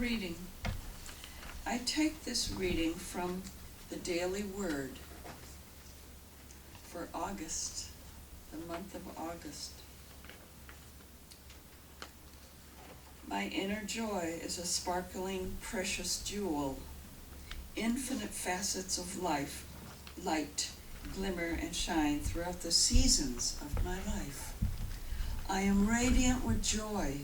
reading. I take this reading from the Daily Word for August, the month of August. My inner joy is a sparkling, precious jewel. Infinite facets of life, light, glimmer, and shine throughout the seasons of my life. I am radiant with joy,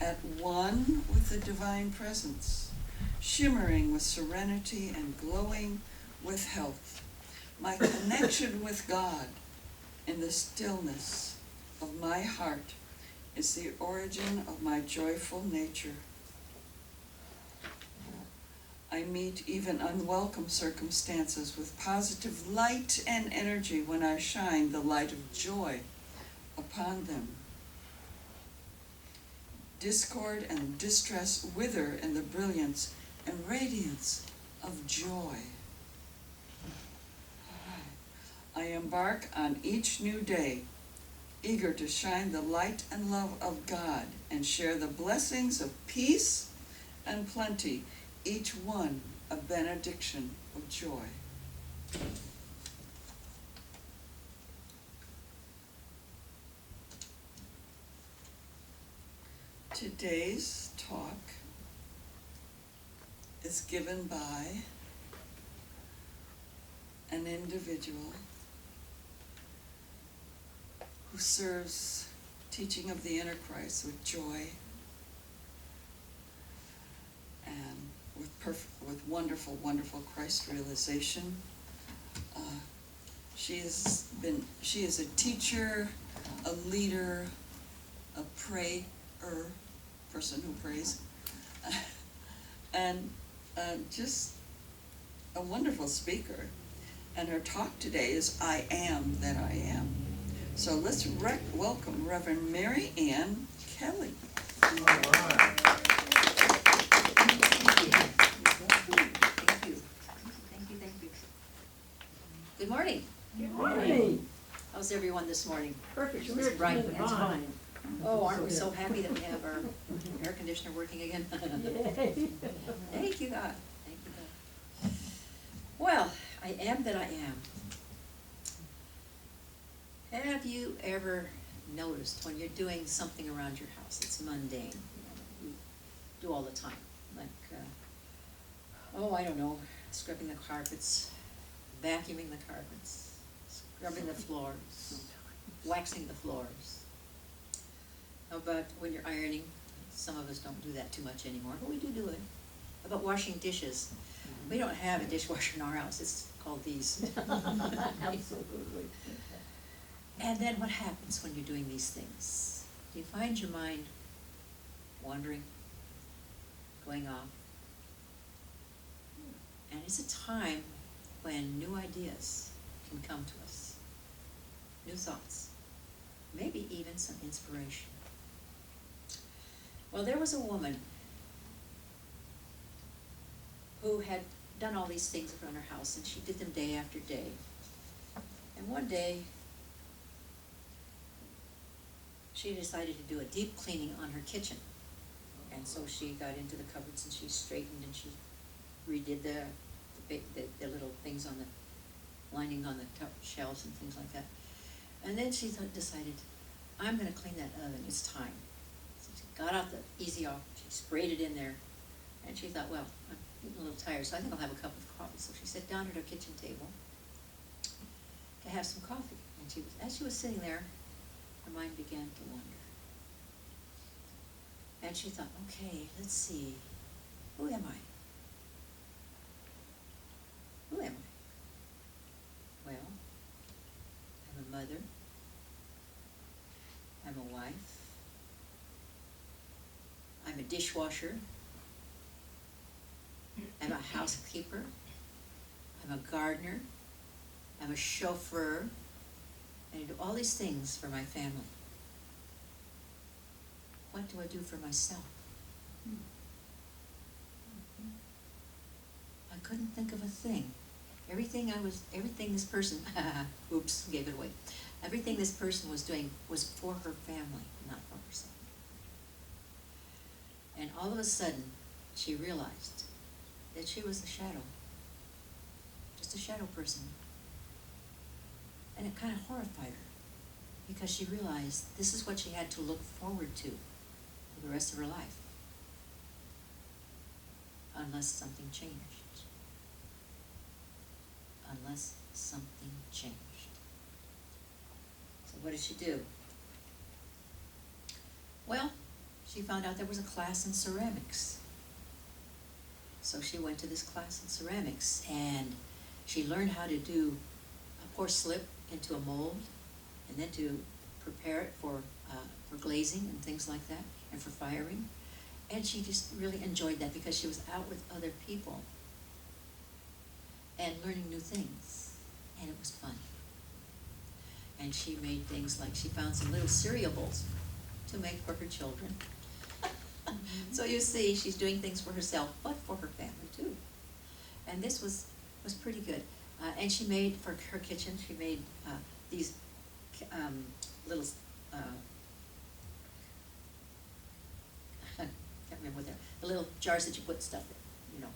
at one with the divine presence, shimmering with serenity and glowing with health. My connection with God in the stillness of my heart is the origin of my joyful nature. I meet even unwelcome circumstances with positive light and energy when I shine the light of joy upon them. Discord and distress wither in the brilliance and radiance of joy. I embark on each new day, eager to shine the light and love of God and share the blessings of peace and plenty, each one a benediction of joy. Today's talk is given by an individual who serves teaching of the inner Christ with joy and with wonderful, wonderful Christ realization. She is a teacher, a leader, a prayer person who prays, and just a wonderful speaker. And her talk today is I Am That I Am. So let's welcome Reverend Mary Ann Kelley. All right. Thank you. Good morning. Good morning. How's everyone this morning? Perfect. It's bright. That's fine. Oh, aren't we so happy that we have our air conditioner working again? Yay. Thank you, God. Thank you, God. Well, I am that I am. Have you ever noticed when you're doing something around your house that's mundane, you do all the time, like, I don't know, scrubbing the carpets, vacuuming the carpets, scrubbing the floors, waxing the floors. How about when you're ironing? Some of us don't do that too much anymore, but we do it. How about washing dishes? We don't have a dishwasher in our house, it's called these. Absolutely. And then what happens when you're doing these things? Do you find your mind wandering, going off? And it's a time when new ideas can come to us, new thoughts, maybe even some inspiration. Well, there was a woman who had done all these things around her house, and she did them day after day. And one day, she decided to do a deep cleaning on her kitchen. And so she got into the cupboards and she straightened and she redid the little things on the lining on the shelves and things like that. And then she decided, I'm going to clean that oven, it's time. So she got out the Easy Off, she sprayed it in there, and she thought, well, I'm getting a little tired, so I think I'll have a cup of coffee. So she sat down at her kitchen table to have some coffee. And as she was sitting there, her mind began to wander. And she thought, okay, let's see, who am I? Who am I? Well, I'm a mother, I'm a wife, I'm a dishwasher, I'm a housekeeper, I'm a gardener, I'm a chauffeur, and I do all these things for my family. What do I do for myself? I couldn't think of a thing. Everything this person, oops, gave it away. Everything this person was doing was for her family, not for herself. And all of a sudden, she realized that she was a shadow, just a shadow person. And it kind of horrified her, because she realized this is what she had to look forward to for the rest of her life, unless something changed. Unless something changed. So what did she do? Well, she found out there was a class in ceramics. So she went to this class in ceramics, and she learned how to pour slip into a mold, and then to prepare it for glazing and things like that, and for firing. And she just really enjoyed that, because she was out with other people and learning new things, and it was fun. And she made things like, she found some little cereal bowls to make for her children. So you see, she's doing things for herself, but for her family too. And this was pretty good. And she made, for her kitchen, she made these little, I can't remember what they're, the little jars that you put stuff in, you know.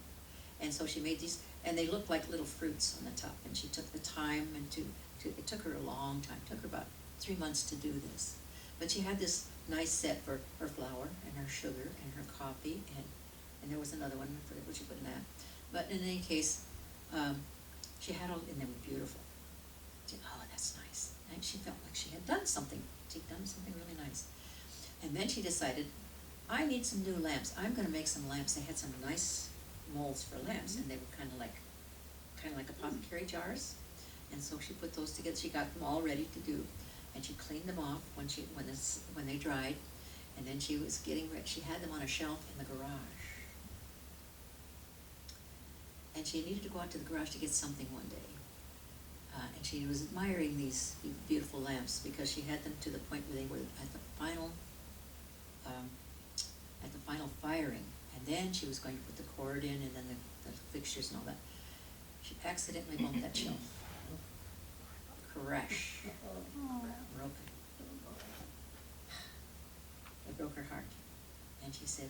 And so she made these, and they looked like little fruits on the top. And she took the time, and it took her a long time. It took her about 3 months to do this. But she had this nice set for her flour and her sugar and her coffee, and there was another one, I forget what she put in that. But in any case, she had all, and they were beautiful. She said, oh, that's nice. And she felt like she had done something. She'd done something really nice. And then she decided, I need some new lamps. I'm gonna make some lamps. They had some nice molds for lamps, and they were kind of like apothecary jars. And so she put those together. She got them all ready to do, and she cleaned them off when they dried. And then she was getting ready. She had them on a shelf in the garage. And she needed to go out to the garage to get something one day. And she was admiring these beautiful lamps, because she had them to the point where they were at the final firing. And then she was going to put the cord in, and then the fixtures and all that. She accidentally bumped that shelf. Crash. Broke it. It broke her heart. And she said,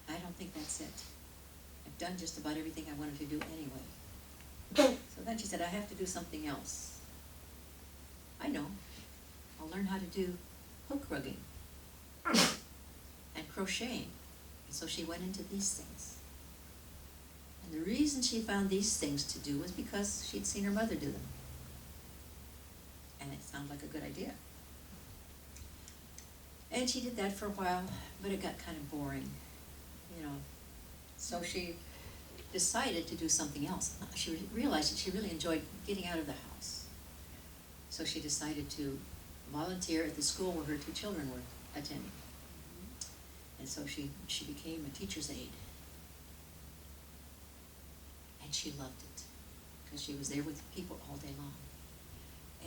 I don't think that's it. I've done just about everything I wanted to do anyway. So then she said, I have to do something else. I know. I'll learn how to do hook rugging and crocheting. And so she went into these things. And the reason she found these things to do was because she'd seen her mother do them. And it sounded like a good idea. And she did that for a while, but it got kind of boring, you know. So she decided to do something else. She realized that she really enjoyed getting out of the house. So she decided to volunteer at the school where her 2 children were attending. And so she became a teacher's aide. And she loved it, because she was there with people all day long.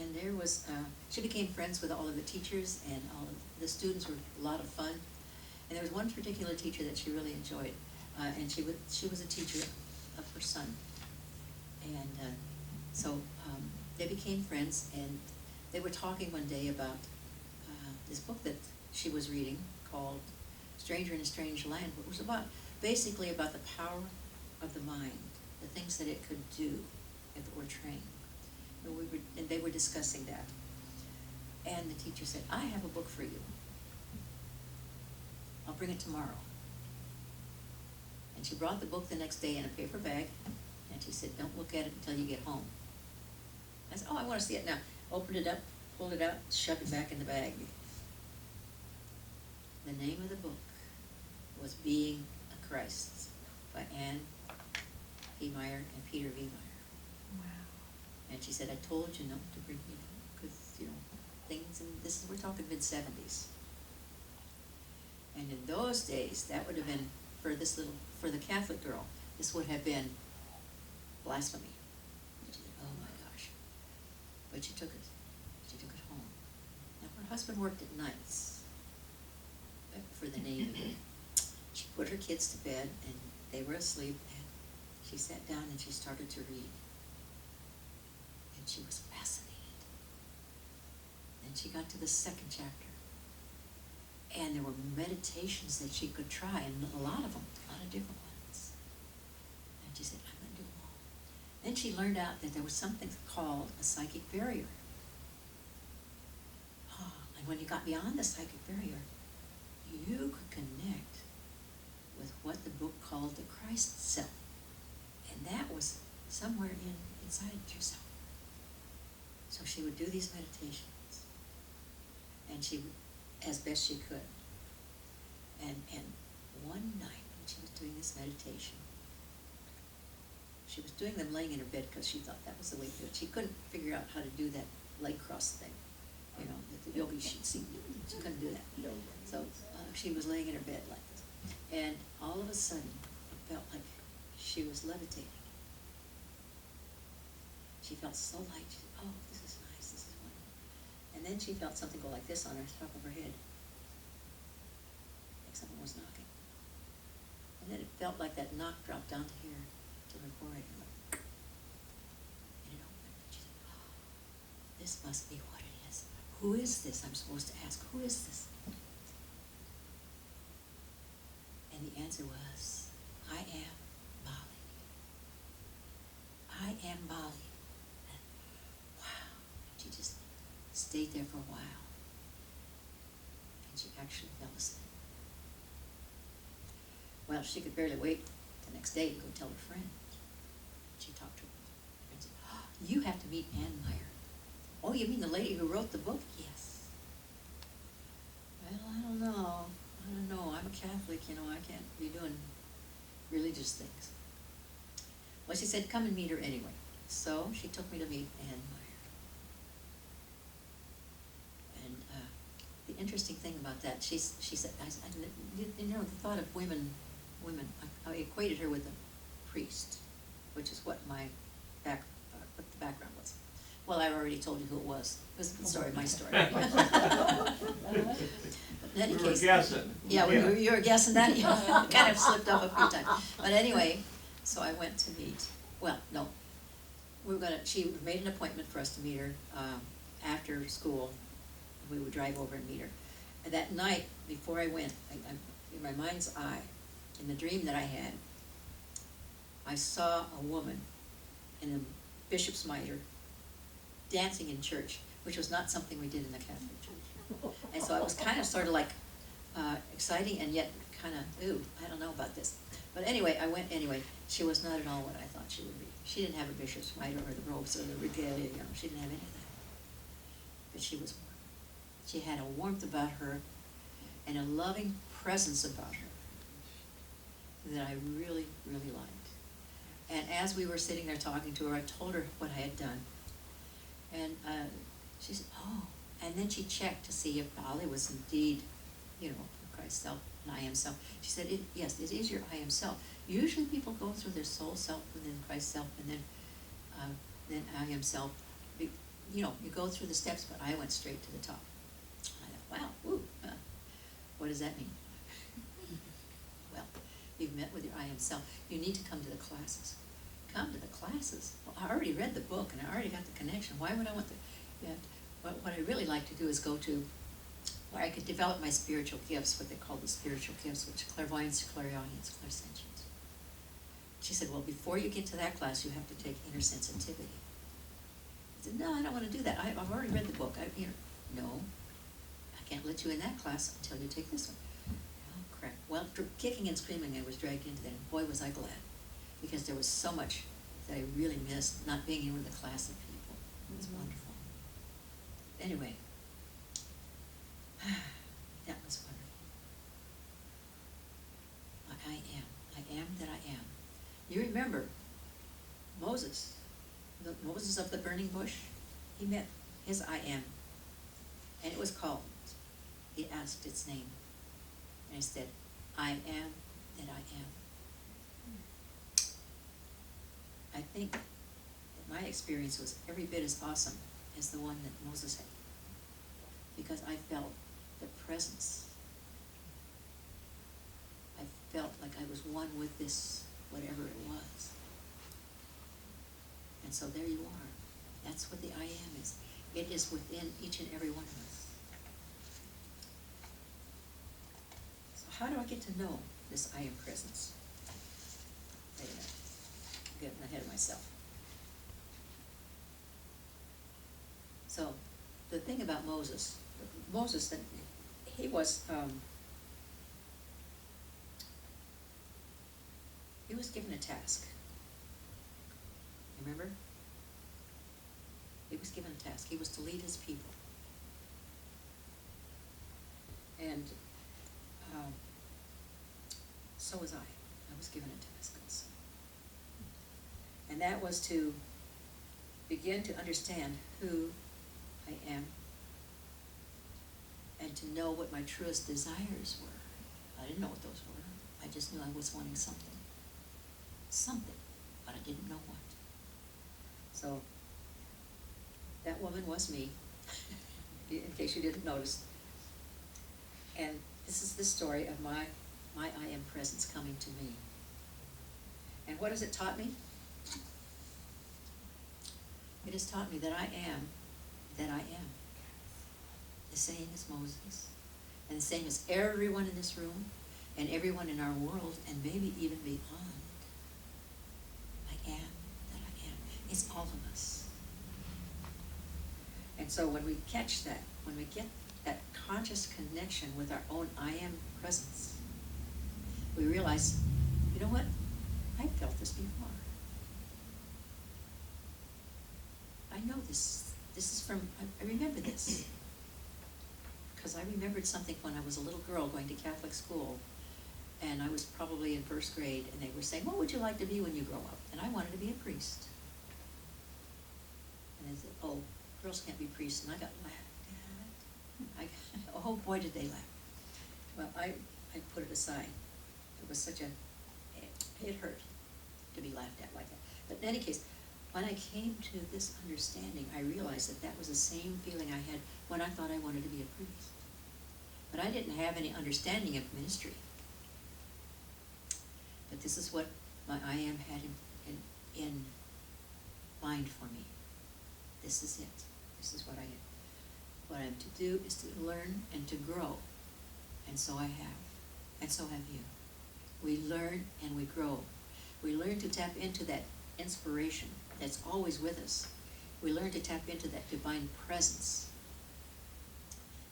And there was, she became friends with all of the teachers, and all of the students were a lot of fun. And there was one particular teacher that she really enjoyed, and she was a teacher of her son. And so they became friends, and they were talking one day about this book that she was reading called Stranger in a Strange Land, which was basically about the power of the mind, the things that it could do if it were trained. And they were discussing that. And the teacher said, I have a book for you. I'll bring it tomorrow. And she brought the book the next day in a paper bag, and she said, don't look at it until you get home. I said, oh, I want to see it now. Opened it up, pulled it out, shoved it back in the bag. The name of the book was Being a Christ by Anne P. Meyer and Peter V. Meyer. Wow. And she said, I told you not to bring, because, things, and we're talking mid-70s. And in those days, that would have been, for the Catholic girl, this would have been blasphemy. She said, oh my gosh. But she took it home. Now, her husband worked at nights for the Navy. She put her kids to bed, and they were asleep, and she sat down and she started to read. And she was fascinated. Then she got to the 2nd chapter. And there were meditations that she could try, and a lot of she learned out that there was something called a psychic barrier. And when you got beyond the psychic barrier, you could connect with what the book called the Christ self. And that was somewhere inside yourself. So she would do these meditations, and she would, as best she could. And one night when she was doing this meditation, she was doing them laying in her bed because she thought that was the way to do it. She couldn't figure out how to do that leg cross thing, you know, that the yogis should see. She couldn't do that. So she was laying in her bed like this. And all of a sudden, it felt like she was levitating. She felt so light. She said, oh, this is nice, this is wonderful. And then she felt something go like this on her top of her head. Like someone was knocking. And then it felt like that knock dropped down to here, to her forehead. And it opened. And she said, oh, this must be what it is. Who is this? I'm supposed to ask, who is this? And the answer was, I am Bali. I am Bali. And wow. And she just stayed there for a while. And she actually fell asleep. Well, she could barely wait the next day to go tell her friend. She talked to her friend and said, oh, you have to meet Ann Meyer. Oh, you mean the lady who wrote the book? Yes. Well, I don't know. I'm a Catholic, you know, I can't be doing religious things. Well, she said, come and meet her anyway. So she took me to meet Ann Meyer. And the interesting thing about that, she said, you know, the thought of women, I equated her with a priest, which is what what the background was. Well, I already told you who it was. It was the story, my story. But in any case, guessing. Yeah, you were guessing that. You kind of slipped up a few times. But anyway, so I went to meet. Well, no, she made an appointment for us to meet her after school. We would drive over and meet her. And that night, before I went, in my mind's eye, in the dream that I had, I saw a woman in a bishop's mitre dancing in church, which was not something we did in the Catholic Church. And so it was kind of sort of like exciting and yet kind of, ooh, I don't know about this. But anyway, I went anyway. She was not at all what I thought she would be. She didn't have a bishop's mitre or the robes or the regalia, you know, she didn't have any of that. But she was warm. She had a warmth about her and a loving presence about her that I really, really liked. And as we were sitting there talking to her, I told her what I had done. And she said, oh, and then she checked to see if Bali was indeed, you know, Christ's self and I am self. She said, yes, it is your I am self. Usually people go through their soul self and then Christ self and then I am self. You know, you go through the steps, but I went straight to the top. I thought, wow, woo, what does that mean? Well, you've met with your I am self. You need to come to the classes. Come to the classes. Well, I already read the book and I already got the connection. Why would I want the? What I really like to do is go to where I could develop my spiritual gifts, what they call the spiritual gifts, which clairvoyance, clairaudience, clairsentience. She said, well, before you get to that class, you have to take inner sensitivity. I said, no, I don't want to do that. I've already read the book. No, I can't let you in that class until you take this one. Oh, crap. Well, kicking and screaming, I was dragged into that, and boy, was I glad. Because there was so much that I really missed not being in with a class of people. It was wonderful. Anyway, that was wonderful. I am that I am. You remember Moses, the Moses of the burning bush? He met his I am, and it was called. He asked its name, and he said, I am that I am. I think that my experience was every bit as awesome as the one that Moses had, because I felt the presence. I felt like I was one with this, whatever it was. And so there you are. That's what the I am is. It is within each and every one of us. So how do I get to know this I am presence? Wait a minute. I'm getting ahead of myself. So, the thing about Moses, that he was given a task. Remember? He was given a task. He was to lead his people. And so was I. I was given a task also. And that was to begin to understand who I am and to know what my truest desires were. I didn't know what those were. I just knew I was wanting something. Something, but I didn't know what. So, that woman was me, in case you didn't notice. And this is the story of my I am presence coming to me. And what has it taught me? It has taught me that I am that I am. The same as Moses, and the same as everyone in this room, and everyone in our world, and maybe even beyond. I am that I am. It's all of us. And so when we catch that, when we get that conscious connection with our own I am presence, we realize, you know what? I've felt this before. I know this. This is from, I remember this. Because I remembered something when I was a little girl going to Catholic school, and I was probably in first grade, and they were saying, what would you like to be when you grow up? And I wanted to be a priest. And they said, oh, girls can't be priests, and I got laughed at. Oh boy, did they laugh. Well, I put it aside. It was such a, it hurt to be laughed at like that. But in any case, when I came to this understanding, I realized that that was the same feeling I had when I thought I wanted to be a priest. But I didn't have any understanding of ministry. But this is what my I am had in mind for me. This is it. This is what I am. What I'm to do is to learn and to grow. And so I have. And so have you. We learn and we grow. We learn to tap into that inspiration that's always with us. We learn to tap into that divine presence.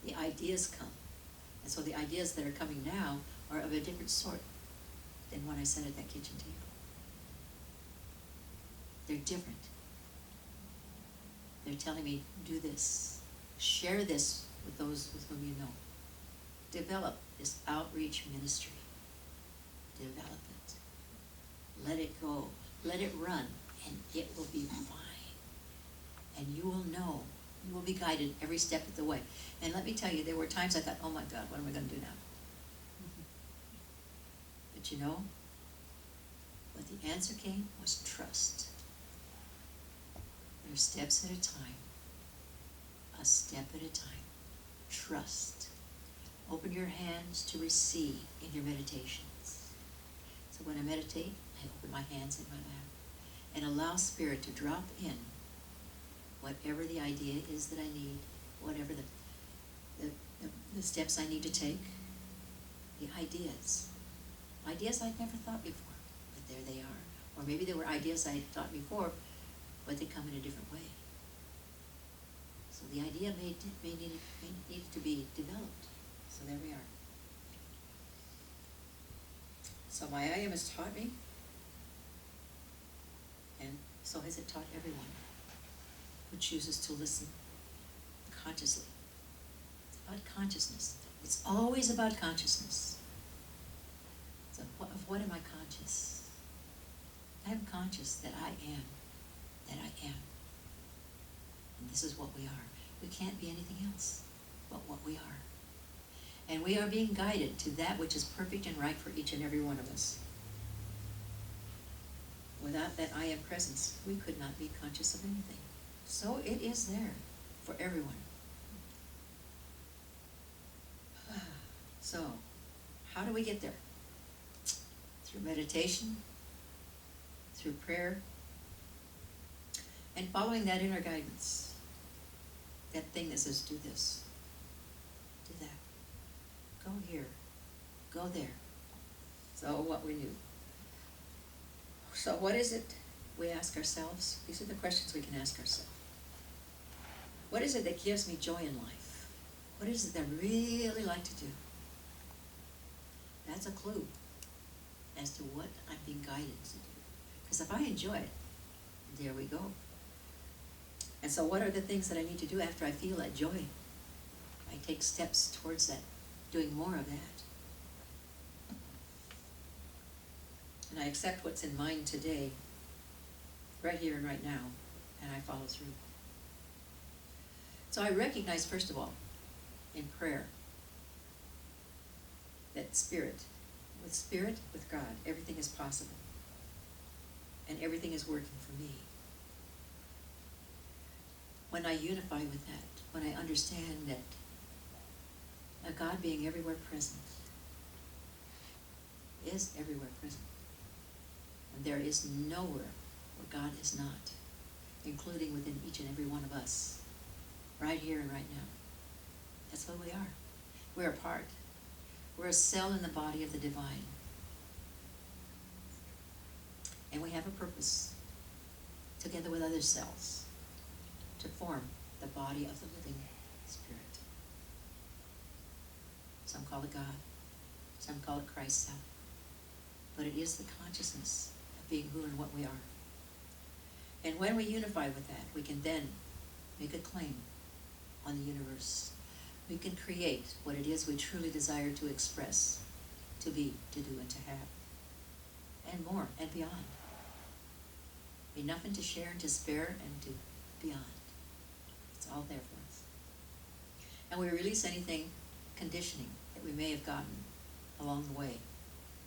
The ideas come. And so the ideas that are coming now are of a different sort than what I said at that kitchen table. They're different. They're telling me, do this. Share this with those with whom you know. Develop this outreach ministry. Develop it. Let it go. Let it run, and it will be fine. And you will know. You will be guided every step of the way. And let me tell you, there were times I thought, oh my God, what am I going to do now? But you know, what the answer came was trust. There's steps at a time. A step at a time. Trust. Open your hands to receive in your meditations. So when I meditate, I open my hands in my lap and allow Spirit to drop in whatever the idea is that I need, whatever the steps I need to take, the ideas. Ideas I'd never thought before, but there they are. Or maybe there were ideas I had thought before, but they come in a different way. So the idea may need to be developed. So there we are. So my I am has taught me, and so has it taught everyone who chooses to listen consciously. It's about consciousness. It's always about consciousness. So of what am I conscious? I am conscious that I am that I am. And this is what we are. We can't be anything else but what we are. And we are being guided to that which is perfect and right for each and every one of us. Without that I am presence, we could not be conscious of anything. So it is there for everyone. So, how do we get there? Through meditation, through prayer, and following that inner guidance. That thing that says, do this, do that, go here, go there. So what we do. So what is it we ask ourselves? These are the questions we can ask ourselves. What is it that gives me joy in life? What is it that I really like to do? That's a clue as to what I'm being guided to do. Because if I enjoy it, there we go. And so what are the things that I need to do after I feel that joy? I take steps towards that, doing more of that. And I accept what's in mind today, right here and right now, and I follow through. So I recognize, first of all, in prayer, that Spirit, with God, everything is possible. And everything is working for me. When I unify with that, when I understand that a God being everywhere present is everywhere present. And there is nowhere where God is not, including within each and every one of us, right here and right now. That's what we are. We're a part. We're a cell in the body of the divine. And we have a purpose, together with other cells, to form the body of the living Spirit. Some call it God, some call it Christ's self. But it is the consciousness of being who and what we are. And when we unify with that, we can then make a claim on the universe. We can create what it is we truly desire to express, to be, to do, and to have. And more, and beyond. Enough and to share and to spare and to beyond. It's all there for us. And we release anything, conditioning, that we may have gotten along the way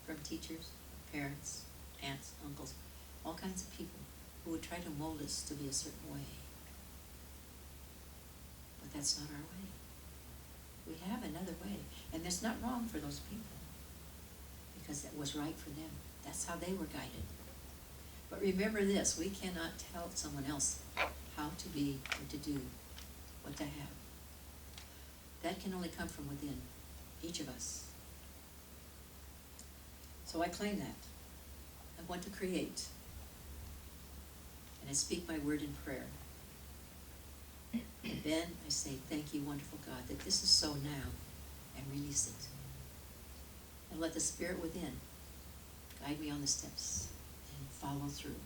from teachers, parents, aunts, uncles, all kinds of people who would try to mold us to be a certain way. But that's not our way. We have another way. And it's not wrong for those people, because it was right for them. That's how they were guided. But remember this, we cannot tell someone else how to be or to do, what to have. That can only come from within each of us. So I claim that. I want to create. And I speak my word in prayer. And then I say, thank you, wonderful God, that this is so now, and release it. And let the Spirit within guide me on the steps and follow through.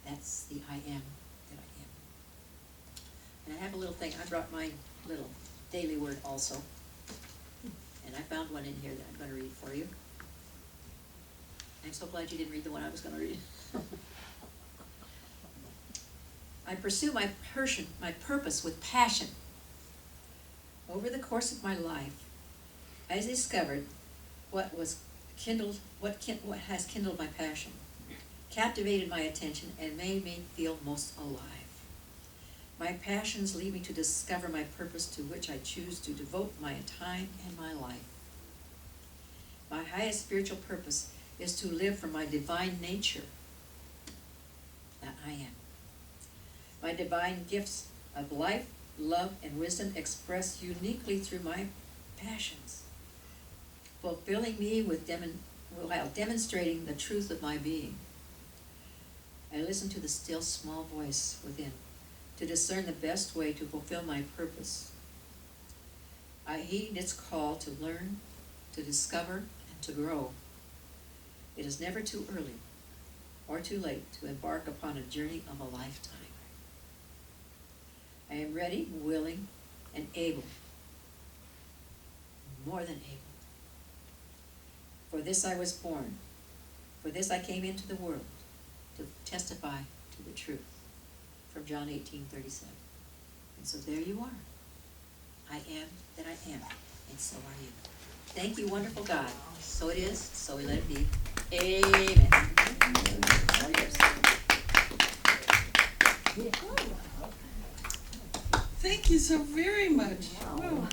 That's the I am that I am. And I have a little thing, I brought my little daily word also. And I found one in here that I'm going to read for you. I'm so glad you didn't read the one I was going to read. I pursue my purpose with passion. Over the course of my life, I discovered what has kindled my passion, captivated my attention, and made me feel most alive. My passions lead me to discover my purpose, to which I choose to devote my time and my life. My highest spiritual purpose is to live from my divine nature, that I am. My divine gifts of life, love, and wisdom expressed uniquely through my passions, fulfilling me while demonstrating the truth of my being. I listen to the still small voice within to discern the best way to fulfill my purpose. I heed its call to learn, to discover, and to grow. It is never too early or too late to embark upon a journey of a lifetime. I am ready, willing, and able, more than able. For this I was born. For this I came into the world, to testify to the truth. From John 18:37. And so there you are. I am that I am, and so are you. Thank you, wonderful God. So it is, so we let it be. Amen. All yours. Thank you so very much. Wow.